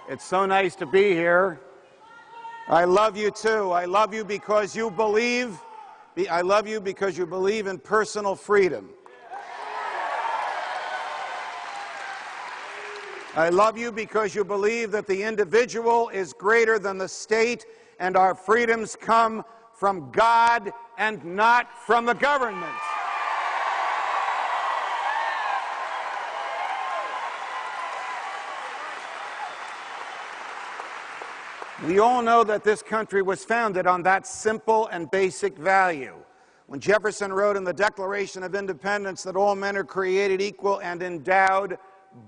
It's so nice to be here. I love you too. I love you because you believe. I love you because you believe in personal freedom. I love you because you believe that the individual is greater than the state and our freedoms come from God and not from the government. We all know that this country was founded on that simple and basic value. When Jefferson wrote in the Declaration of Independence that all men are created equal and endowed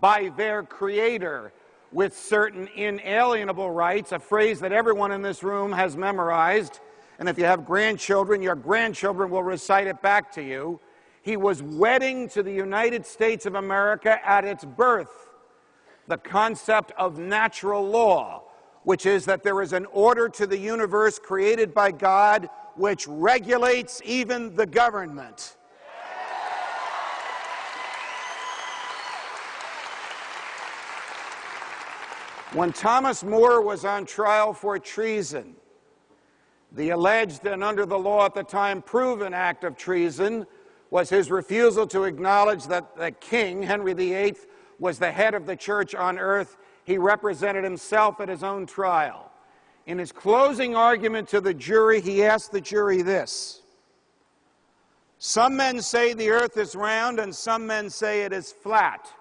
by their Creator with certain inalienable rights, a phrase that everyone in this room has memorized, and if you have grandchildren, your grandchildren will recite it back to you. He was wedding to the United States of America at its birth the concept of natural law, which is that there is an order to the universe created by God which regulates even the government. When Thomas More was on trial for treason, the alleged and under the law at the time proven act of treason was his refusal to acknowledge that the king, Henry VIII, was the head of the church on earth. He represented himself at his own trial. In his closing argument to the jury, he asked the jury this: "Some men say the earth is round and some men say it is flat.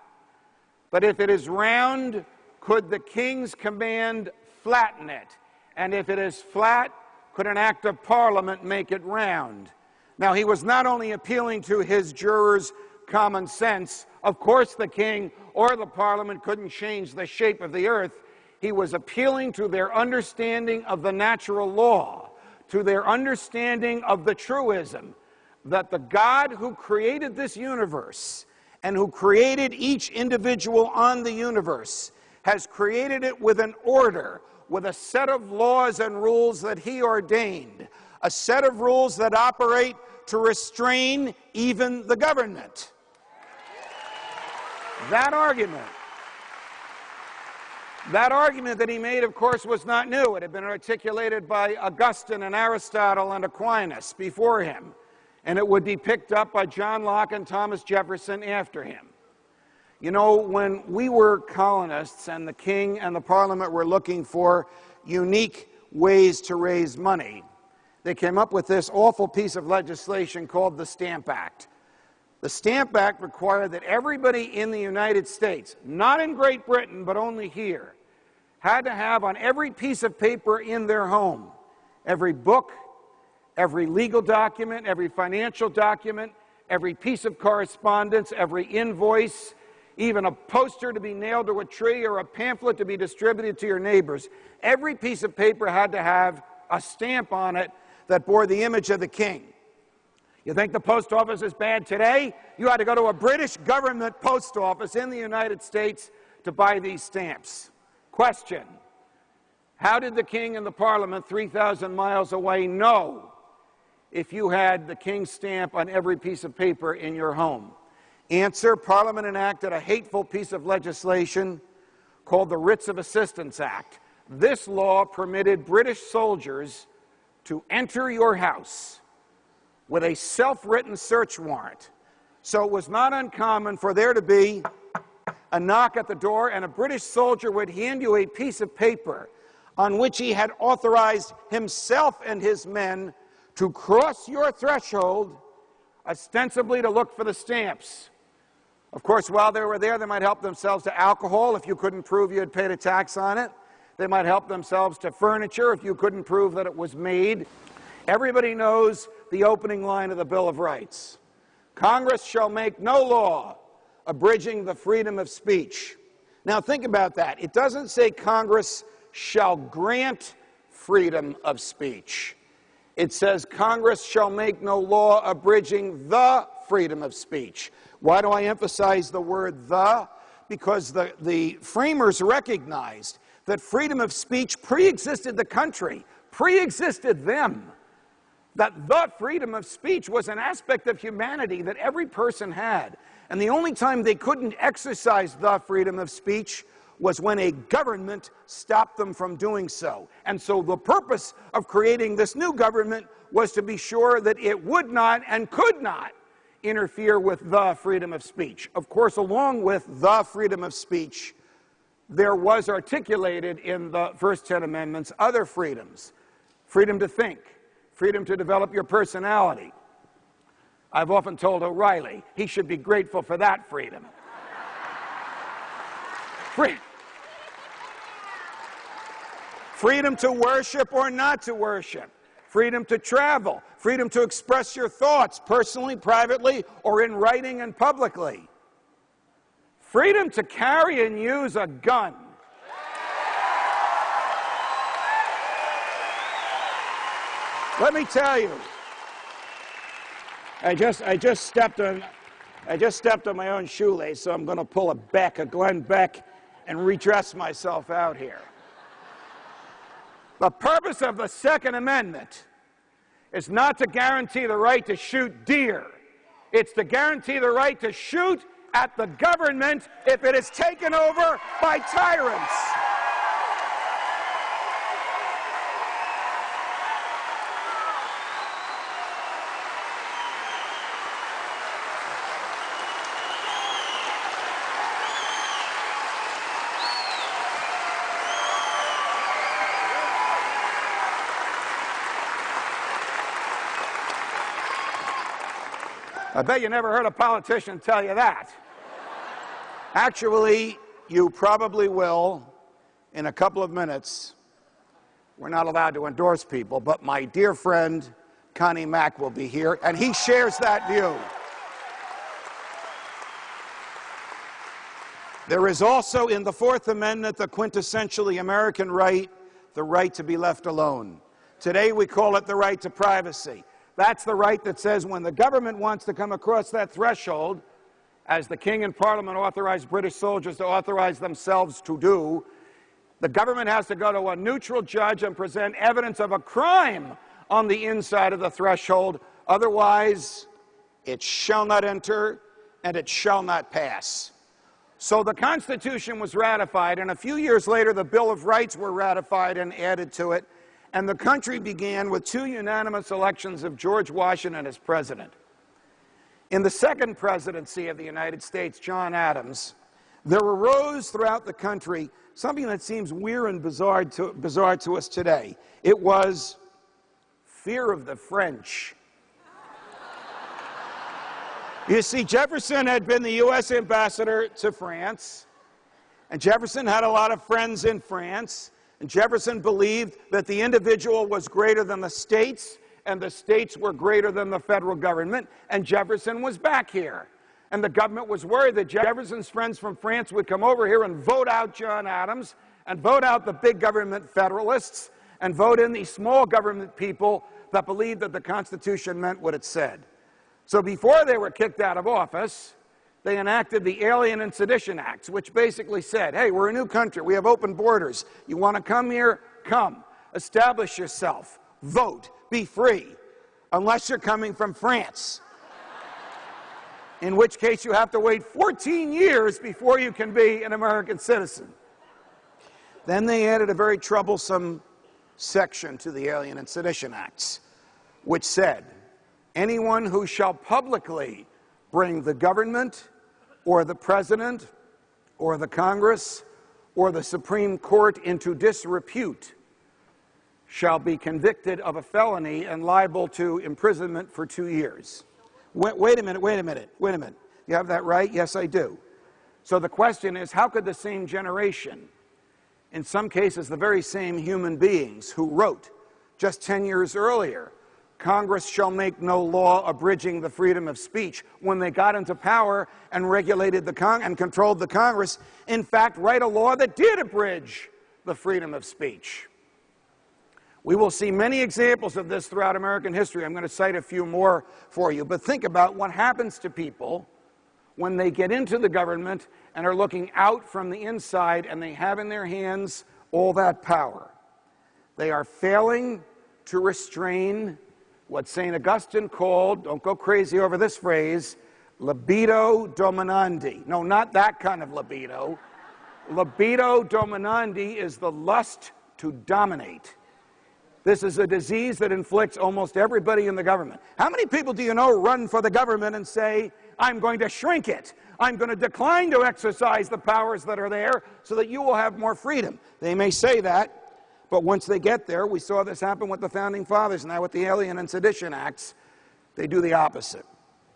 But if it is round, could the king's command flatten it? And if it is flat, could an act of parliament make it round?" Now, he was not only appealing to his jurors' common sense. Of course, the king or the parliament couldn't change the shape of the earth. He was appealing to their understanding of the natural law, to their understanding of the truism that the God who created this universe and who created each individual on the universe has created it with an order, with a set of laws and rules that he ordained, a set of rules that operate to restrain even the government. That argument that he made, of course, was not new. It had been articulated by Augustine and Aristotle and Aquinas before him, and it would be picked up by John Locke and Thomas Jefferson after him. You know, when we were colonists and the king and the parliament were looking for unique ways to raise money, they came up with this awful piece of legislation called the Stamp Act. The Stamp Act required that everybody in the United States, not in Great Britain, but only here, had to have on every piece of paper in their home, every book, every legal document, every financial document, every piece of correspondence, every invoice, even a poster to be nailed to a tree or a pamphlet to be distributed to your neighbors. Every piece of paper had to have a stamp on it that bore the image of the king. You think the post office is bad today? You had to go to a British government post office in the United States to buy these stamps. Question: how did the king and the parliament 3,000 miles away know if you had the king's stamp on every piece of paper in your home? Answer: Parliament enacted a hateful piece of legislation called the Writs of Assistance Act. This law permitted British soldiers to enter your house with a self-written search warrant. So it was not uncommon for there to be a knock at the door and a British soldier would hand you a piece of paper on which he had authorized himself and his men to cross your threshold, ostensibly to look for the stamps. Of course, while they were there, they might help themselves to alcohol if you couldn't prove you had paid a tax on it. They might help themselves to furniture if you couldn't prove that it was made. Everybody knows the opening line of the Bill of Rights. Congress shall make no law abridging the freedom of speech. Now think about that. It doesn't say Congress shall grant freedom of speech. It says Congress shall make no law abridging the freedom of speech. Why do I emphasize the word the? Because the framers recognized that freedom of speech pre-existed the country, pre-existed them. That the freedom of speech was an aspect of humanity that every person had. And the only time they couldn't exercise the freedom of speech was when a government stopped them from doing so. And so the purpose of creating this new government was to be sure that it would not and could not interfere with the freedom of speech. Of course, along with the freedom of speech, there was articulated in the first 10 amendments other freedoms. Freedom to think, freedom to develop your personality. I've often told O'Reilly he should be grateful for that freedom. Freedom to worship or not to worship. Freedom to travel. Freedom to express your thoughts personally, privately, or in writing and publicly. Freedom to carry and use a gun. Let me tell you, I just stepped on my own shoelace, so I'm going to pull a Glenn Beck and redress myself out here. The purpose of the Second Amendment is not to guarantee the right to shoot deer. It's to guarantee the right to shoot at the government if it is taken over by tyrants. I bet you never heard a politician tell you that. Actually, you probably will in a couple of minutes. We're not allowed to endorse people, but my dear friend Connie Mack will be here, and he shares that view. There is also in the Fourth Amendment the quintessentially American right, the right to be left alone. Today we call it the right to privacy. That's the right that says when the government wants to come across that threshold, as the King and Parliament authorized British soldiers to authorize themselves to do, the government has to go to a neutral judge and present evidence of a crime on the inside of the threshold. Otherwise, it shall not enter and it shall not pass. So the Constitution was ratified, and a few years later, the Bill of Rights were ratified and added to it. And the country began with 2 unanimous elections of George Washington as president. In the second presidency of the United States, John Adams, there arose throughout the country something that seems weird and bizarre to us today. It was fear of the French. You see, Jefferson had been the U.S. ambassador to France, and Jefferson had a lot of friends in France. And Jefferson believed that the individual was greater than the states, and the states were greater than the federal government, and Jefferson was back here. And the government was worried that Jefferson's friends from France would come over here and vote out John Adams, and vote out the big government federalists, and vote in these small government people that believed that the Constitution meant what it said. So before they were kicked out of office, they enacted the Alien and Sedition Acts, which basically said, hey, we're a new country, we have open borders. You want to come here? Come. Establish yourself. Vote. Be free. Unless you're coming from France. In which case you have to wait 14 years before you can be an American citizen. Then they added a very troublesome section to the Alien and Sedition Acts, which said, anyone who shall publicly bring the government or the president or the Congress or the Supreme Court into disrepute shall be convicted of a felony and liable to imprisonment for 2 years. Wait a minute. You have that right? Yes, I do. So the question is, how could the same generation, in some cases the very same human beings who wrote just 10 years earlier, Congress shall make no law abridging the freedom of speech, when they got into power and regulated and controlled the Congress, in fact, write a law that did abridge the freedom of speech? We will see many examples of this throughout American history. I'm going to cite a few more for you. But think about what happens to people when they get into the government and are looking out from the inside and they have in their hands all that power. They are failing to restrain what St. Augustine called, don't go crazy over this phrase, libido dominandi. No, not that kind of libido. Libido dominandi is the lust to dominate. This is a disease that inflicts almost everybody in the government. How many people do you know run for the government and say, I'm going to shrink it. I'm going to decline to exercise the powers that are there so that you will have more freedom? They may say that, but once they get there, we saw this happen with the Founding Fathers. Now with the Alien and Sedition Acts, they do the opposite.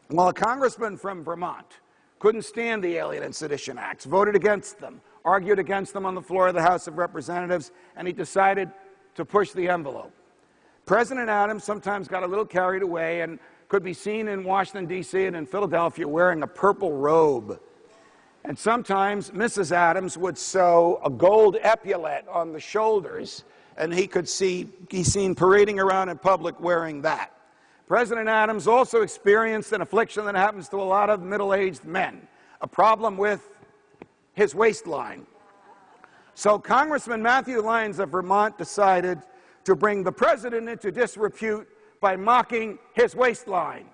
Well, a congressman from Vermont couldn't stand the Alien and Sedition Acts, voted against them, argued against them on the floor of the House of Representatives, and he decided to push the envelope. President Adams sometimes got a little carried away and could be seen in Washington, D.C. and in Philadelphia wearing a purple robe. And sometimes Mrs. Adams would sew a gold epaulette on the shoulders, and he could be seen parading around in public wearing that. President Adams also experienced an affliction that happens to a lot of middle-aged men, a problem with his waistline. So Congressman Matthew Lyons of Vermont decided to bring the president into disrepute by mocking his waistline.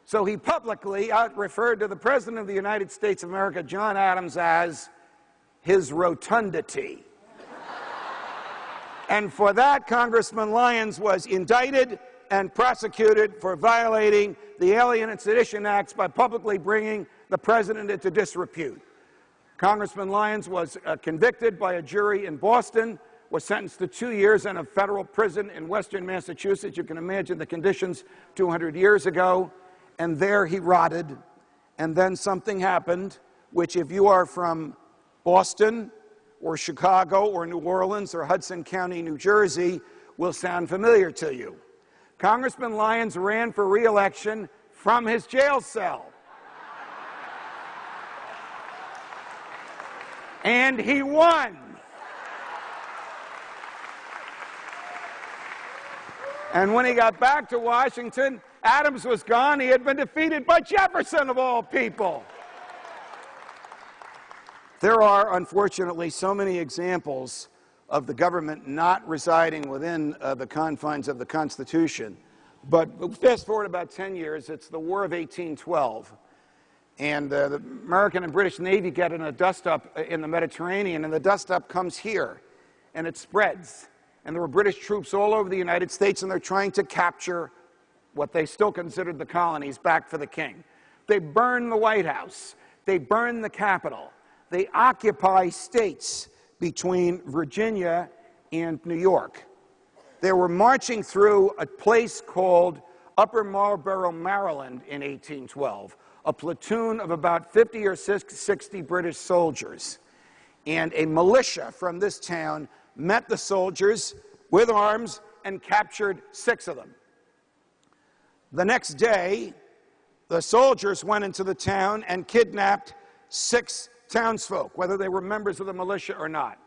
So he publicly referred to the President of the United States of America, John Adams, as his rotundity. And for that, Congressman Lyons was indicted and prosecuted for violating the Alien and Sedition Acts by publicly bringing the president into disrepute. Congressman Lyons was convicted by a jury in Boston, was sentenced to 2 years in a federal prison in western Massachusetts. You can imagine the conditions 200 years ago. And there he rotted. And then something happened, which if you are from Boston or Chicago or New Orleans or Hudson County, New Jersey, will sound familiar to you. Congressman Lyons ran for re-election from his jail cell. And he won. And when he got back to Washington, Adams was gone. He had been defeated by Jefferson, of all people. There are, unfortunately, so many examples of the government not residing within the confines of the Constitution. But fast forward about 10 years, it's the War of 1812. And the American and British Navy get in a dust-up in the Mediterranean, and the dust-up comes here, and it spreads. And there were British troops all over the United States, and they're trying to capture what they still considered the colonies back for the king. They burn the White House. They burn the Capitol. They occupy states between Virginia and New York. They were marching through a place called Upper Marlborough, Maryland in 1812. A platoon of about 50 or 60 British soldiers. And a militia from this town met the soldiers with arms and captured 6 of them. The next day, the soldiers went into the town and kidnapped 6 townsfolk, whether they were members of the militia or not.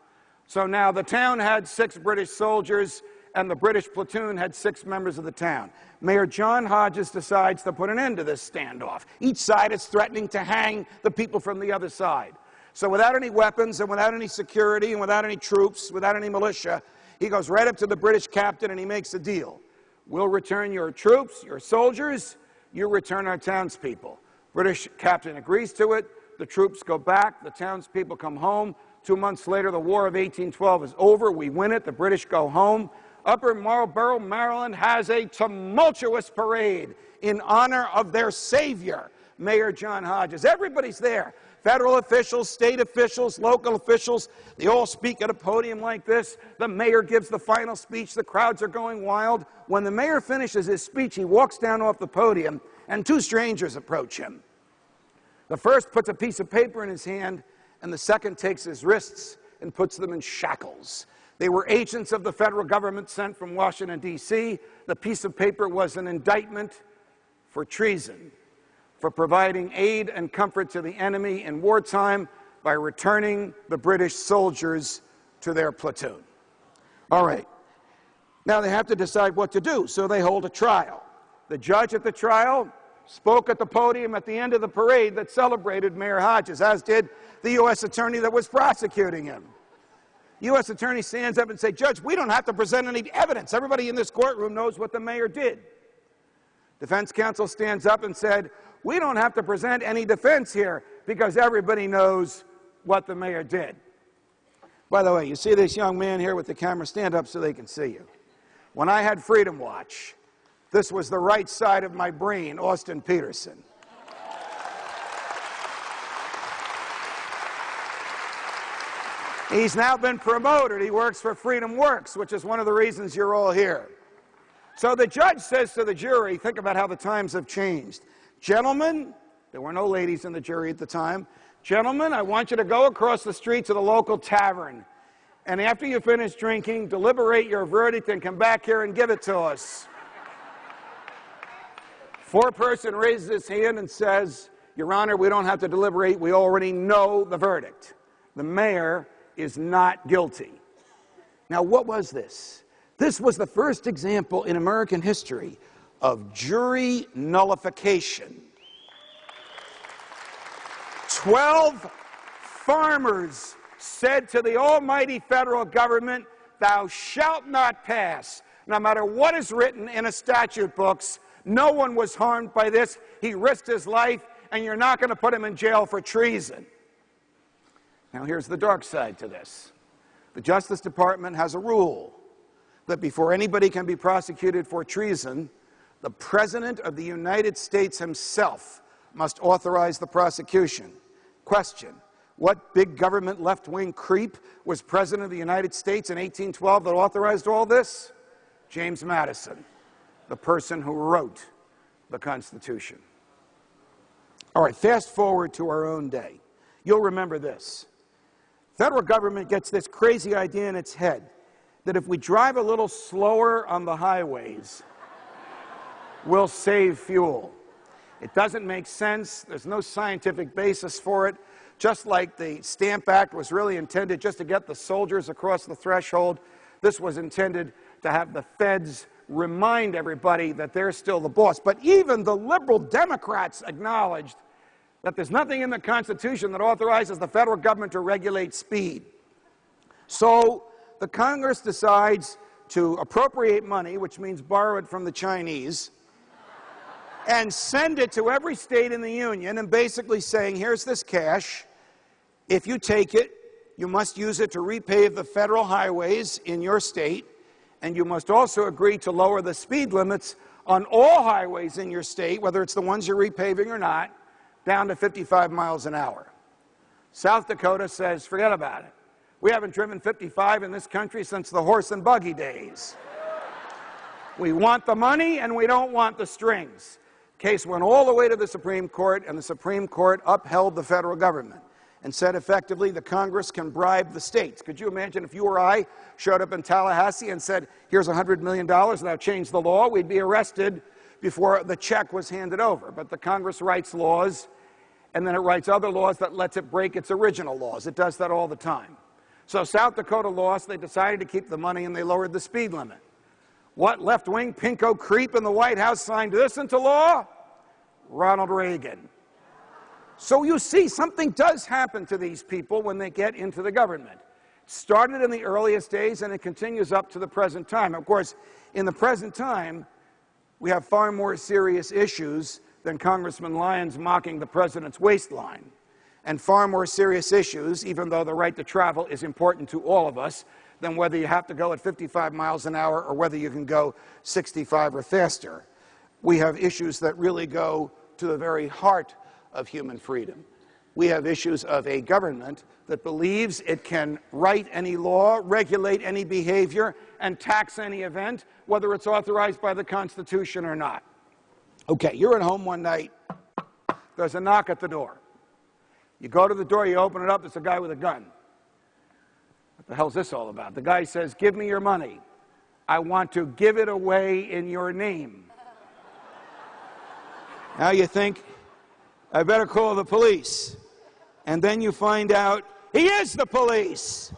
So now the town had 6 British soldiers, and the British platoon had 6 members of the town. Mayor John Hodges decides to put an end to this standoff. Each side is threatening to hang the people from the other side. So without any weapons and without any security and without any troops, without any militia, he goes right up to the British captain and he makes a deal. We'll return your troops, your soldiers, you return our townspeople. British captain agrees to it. The troops go back. The townspeople come home. 2 months later, the War of 1812 is over. We win it. The British go home. Upper Marlborough, Maryland has a tumultuous parade in honor of their savior, Mayor John Hodges. Everybody's there. Federal officials, state officials, local officials, they all speak at a podium like this. The mayor gives the final speech. The crowds are going wild. When the mayor finishes his speech, he walks down off the podium, and 2 strangers approach him. The first puts a piece of paper in his hand, and the second takes his wrists and puts them in shackles. They were agents of the federal government sent from Washington, D.C. The piece of paper was an indictment for treason, for providing aid and comfort to the enemy in wartime by returning the British soldiers to their platoon. All right. Now they have to decide what to do, so they hold a trial. The judge at the trial spoke at the podium at the end of the parade that celebrated Mayor Hodges, as did the U.S. attorney that was prosecuting him. The U.S. attorney stands up and says, Judge, we don't have to present any evidence. Everybody in this courtroom knows what the mayor did. Defense counsel stands up and said, we don't have to present any defense here because everybody knows what the mayor did. By the way, you see this young man here with the camera? Stand up so they can see you. When I had Freedom Watch, this was the right side of my brain, Austin Peterson. He's now been promoted. He works for Freedom Works, which is one of the reasons you're all here. So the judge says to the jury, think about how the times have changed. Gentlemen, there were no ladies in the jury at the time. Gentlemen, I want you to go across the street to the local tavern. And after you finish drinking, deliberate your verdict and come back here and give it to us. Foreperson raises his hand and says, Your Honor, we don't have to deliberate. We already know the verdict. The mayor is not guilty. Now, what was this? This was the first example in American history of jury nullification. 12 farmers said to the almighty federal government, thou shalt not pass. No matter what is written in a statute books, no one was harmed by this. He risked his life, and you're not going to put him in jail for treason. Now, here's the dark side to this. The Justice Department has a rule that before anybody can be prosecuted for treason, the President of the United States himself must authorize the prosecution. Question: what big government left-wing creep was President of the United States in 1812 that authorized all this? James Madison, the person who wrote the Constitution. All right, fast forward to our own day. You'll remember this. Federal government gets this crazy idea in its head that if we drive a little slower on the highways, we'll save fuel. It doesn't make sense. There's no scientific basis for it. Just like the Stamp Act was really intended just to get the soldiers across the threshold, this was intended to have the feds remind everybody that they're still the boss. But even the liberal Democrats acknowledged that there's nothing in the Constitution that authorizes the federal government to regulate speed. So the Congress decides to appropriate money, which means borrow it from the Chinese, and send it to every state in the union, and basically saying, here's this cash. If you take it, you must use it to repave the federal highways in your state, and you must also agree to lower the speed limits on all highways in your state, whether it's the ones you're repaving or not, down to 55 miles an hour. South Dakota says, forget about it. We haven't driven 55 in this country since the horse and buggy days. We want the money and we don't want the strings. Case went all the way to the Supreme Court, and the Supreme Court upheld the federal government and said effectively the Congress can bribe the states. Could you imagine if you or I showed up in Tallahassee and said, here's $100 million, now change the law? We'd be arrested before the check was handed over. But the Congress writes laws, and then it writes other laws that lets it break its original laws. It does that all the time. So South Dakota lost. They decided to keep the money, and they lowered the speed limit. What left-wing pinko creep in the White House signed this into law? Ronald Reagan. So you see, something does happen to these people when they get into the government. It started in the earliest days, and it continues up to the present time. Of course, in the present time, we have far more serious issues than Congressman Lyons mocking the president's waistline, and far more serious issues, even though the right to travel is important to all of us, than whether you have to go at 55 miles an hour or whether you can go 65 or faster. We have issues that really go to the very heart of human freedom. We have issues of a government that believes it can write any law, regulate any behavior, and tax any event, whether it's authorized by the Constitution or not. Okay, you're at home one night. There's a knock at the door. You go to the door, you open it up, there's a guy with a gun. What the hell's this all about? The guy says, give me your money. I want to give it away in your name. Now you think, I better call the police. And then you find out he is the police.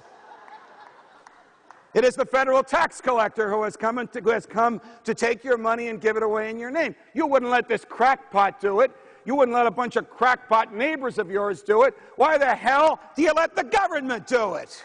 It is the federal tax collector who has come to take your money and give it away in your name. You wouldn't let this crackpot do it. You wouldn't let a bunch of crackpot neighbors of yours do it. Why the hell do you let the government do it?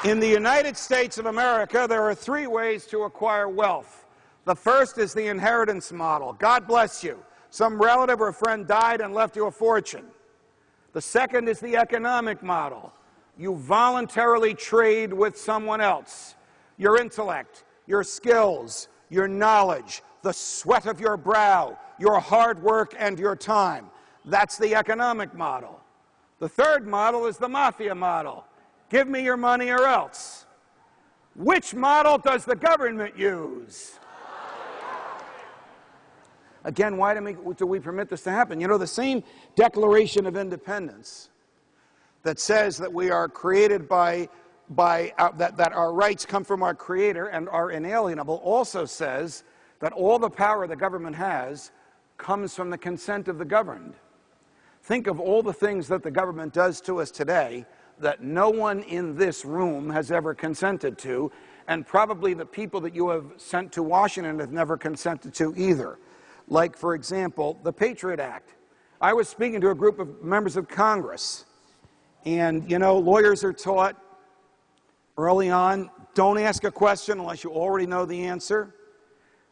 In the United States of America, there are three ways to acquire wealth. The first is the inheritance model. God bless you. Some relative or friend died and left you a fortune. The second is the economic model. You voluntarily trade with someone else. Your intellect, your skills, your knowledge, the sweat of your brow, your hard work and your time. That's the economic model. The third model is the mafia model. Give me your money or else. Which model does the government use? Again, why do we permit this to happen? You know, the same Declaration of Independence that says that we are created that our rights come from our Creator and are inalienable also says that all the power the government has comes from the consent of the governed. Think of all the things that the government does to us today that no one in this room has ever consented to, and probably the people that you have sent to Washington have never consented to either. Like, for example, the Patriot Act. I was speaking to a group of members of Congress, and, you know, lawyers are taught early on, don't ask a question unless you already know the answer.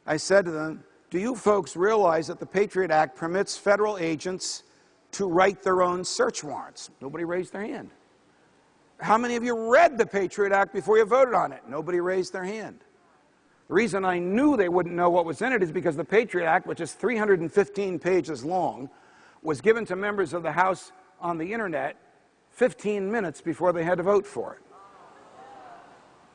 I said to them, do you folks realize that the Patriot Act permits federal agents to write their own search warrants? Nobody raised their hand. How many of you read the Patriot Act before you voted on it? Nobody raised their hand. The reason I knew they wouldn't know what was in it is because the Patriot Act, which is 315 pages long, was given to members of the House on the internet 15 minutes before they had to vote for it.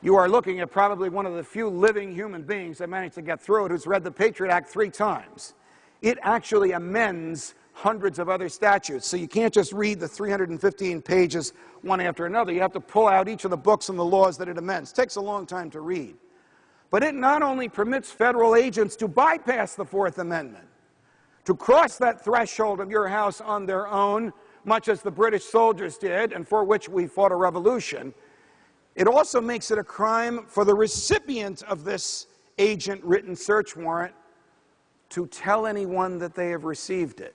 You are looking at probably one of the few living human beings that managed to get through it who's read the Patriot Act 3 times. It actually amends hundreds of other statutes, so you can't just read the 315 pages one after another. You have to pull out each of the books and the laws that it amends. It takes a long time to read. But it not only permits federal agents to bypass the Fourth Amendment, to cross that threshold of your house on their own, much as the British soldiers did, and for which we fought a revolution, it also makes it a crime for the recipient of this agent-written search warrant to tell anyone that they have received it.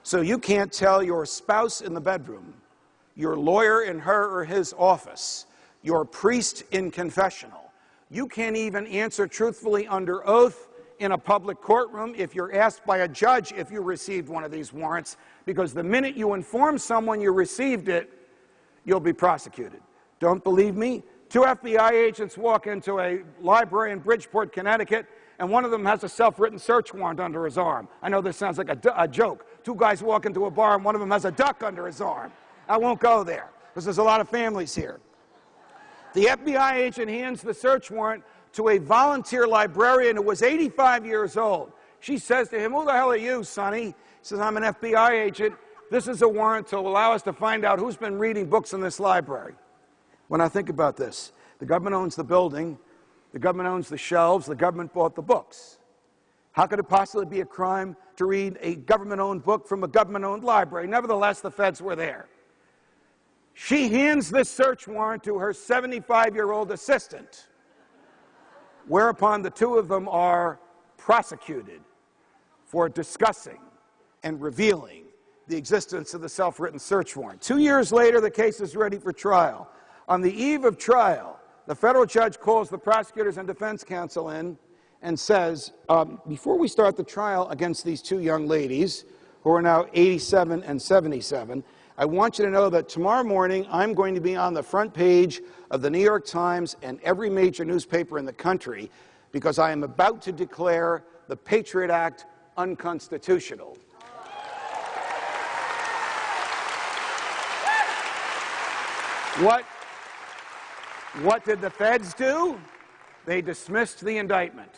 So you can't tell your spouse in the bedroom, your lawyer in her or his office, your priest in confessional. You can't even answer truthfully under oath in a public courtroom if you're asked by a judge if you received one of these warrants, because the minute you inform someone you received it, you'll be prosecuted. Don't believe me? 2 FBI agents walk into a library in Bridgeport, Connecticut, and one of them has a self-written search warrant under his arm. I know this sounds like a joke. 2 guys walk into a bar and one of them has a duck under his arm. I won't go there, because there's a lot of families here. The FBI agent hands the search warrant to a volunteer librarian who was 85 years old. She says to him, who the hell are you, sonny? He says, I'm an FBI agent. This is a warrant to allow us to find out who's been reading books in this library. When I think about this, the government owns the building, the government owns the shelves, the government bought the books. How could it possibly be a crime to read a government-owned book from a government-owned library? Nevertheless, the feds were there. She hands this search warrant to her 75-year-old assistant, whereupon the 2 of them are prosecuted for discussing and revealing the existence of the self-written search warrant. 2 years later, the case is ready for trial. On the eve of trial, the federal judge calls the prosecutors and defense counsel in and says, before we start the trial against these 2 young ladies, who are now 87 and 77, I want you to know that tomorrow morning I'm going to be on the front page of the New York Times and every major newspaper in the country because I am about to declare the Patriot Act unconstitutional. What did the feds do? They dismissed the indictment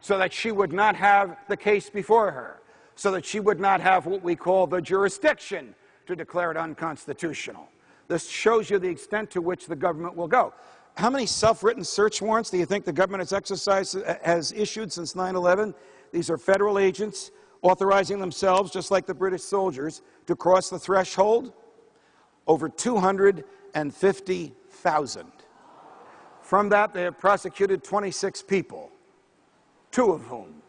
so that she would not have the case before her, so that she would not have what we call the jurisdiction to declare it unconstitutional. This shows you the extent to which the government will go. How many self-written search warrants do you think the government has issued since 9/11? These are federal agents authorizing themselves, just like the British soldiers, to cross the threshold. Over 250,000. From that, they have prosecuted 26 people, 2 of whom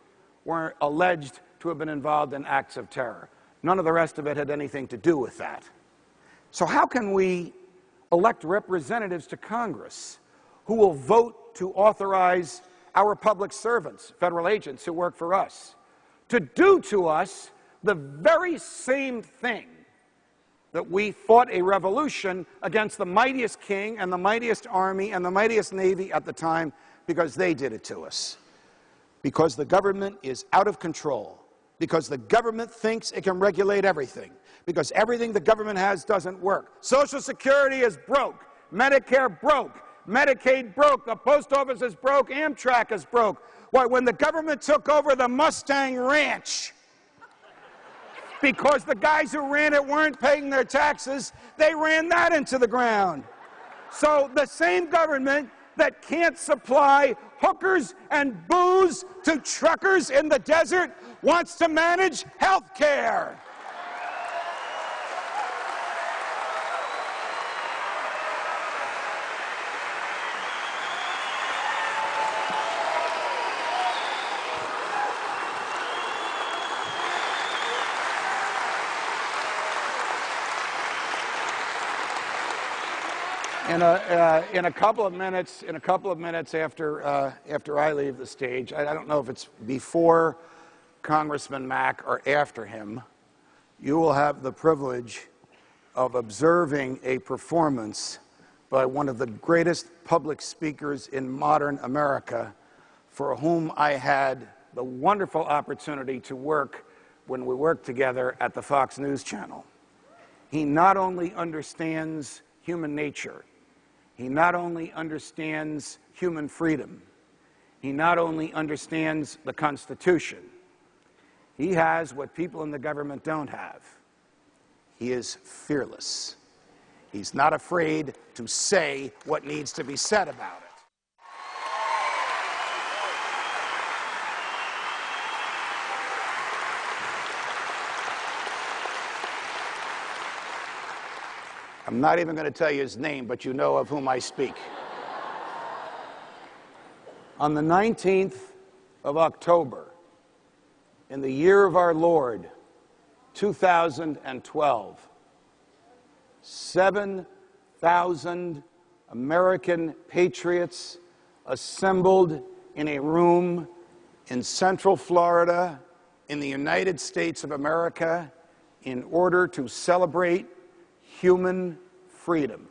were alleged to have been involved in acts of terror. None of the rest of it had anything to do with that. So how can we elect representatives to Congress who will vote to authorize our public servants, federal agents who work for us, to do to us the very same thing that we fought a revolution against the mightiest king and the mightiest army and the mightiest navy at the time, because they did it to us. Because the government is out of control. Because the government thinks it can regulate everything. Because everything the government has doesn't work. Social Security is broke. Medicare broke. Medicaid broke. The post office is broke. Amtrak is broke. Why, when the government took over the Mustang Ranch, because the guys who ran it weren't paying their taxes, they ran that into the ground. So the same government that can't supply hookers and booze to truckers in the desert wants to manage health care. In a couple of minutes after I leave the stage, I don't know if it's before Congressman Mack or after him, you will have the privilege of observing a performance by one of the greatest public speakers in modern America, for whom I had the wonderful opportunity to work when we worked together at the Fox News Channel. He not only understands human nature, he not only understands human freedom, he not only understands the Constitution, he has what people in the government don't have. He is fearless. He's not afraid to say what needs to be said about it. I'm not even going to tell you his name, but you know of whom I speak. On the 19th of October, in the year of our Lord, 2012, 7,000 American patriots assembled in a room in Central Florida, in the United States of America, in order to celebrate human freedom.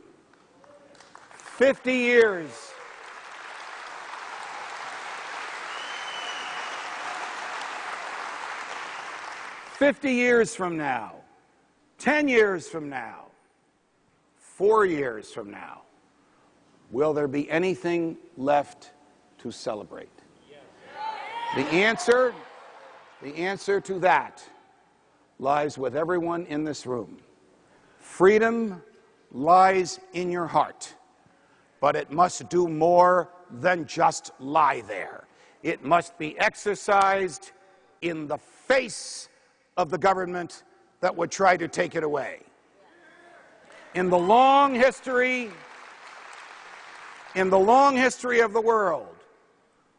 50 years. 50 years from now, 10 years from now, 4 years from now, will there be anything left to celebrate? The answer to that lies with everyone in this room. Freedom lies in your heart, but it must do more than just lie there. It must be exercised in the face of the government that would try to take it away. In the long history of the world,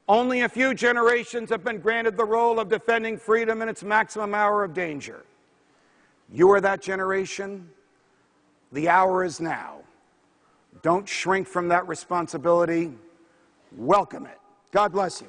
only a few generations have been granted the role of defending freedom in its maximum hour of danger. You are that generation. The hour is now. Don't shrink from that responsibility. Welcome it. God bless you.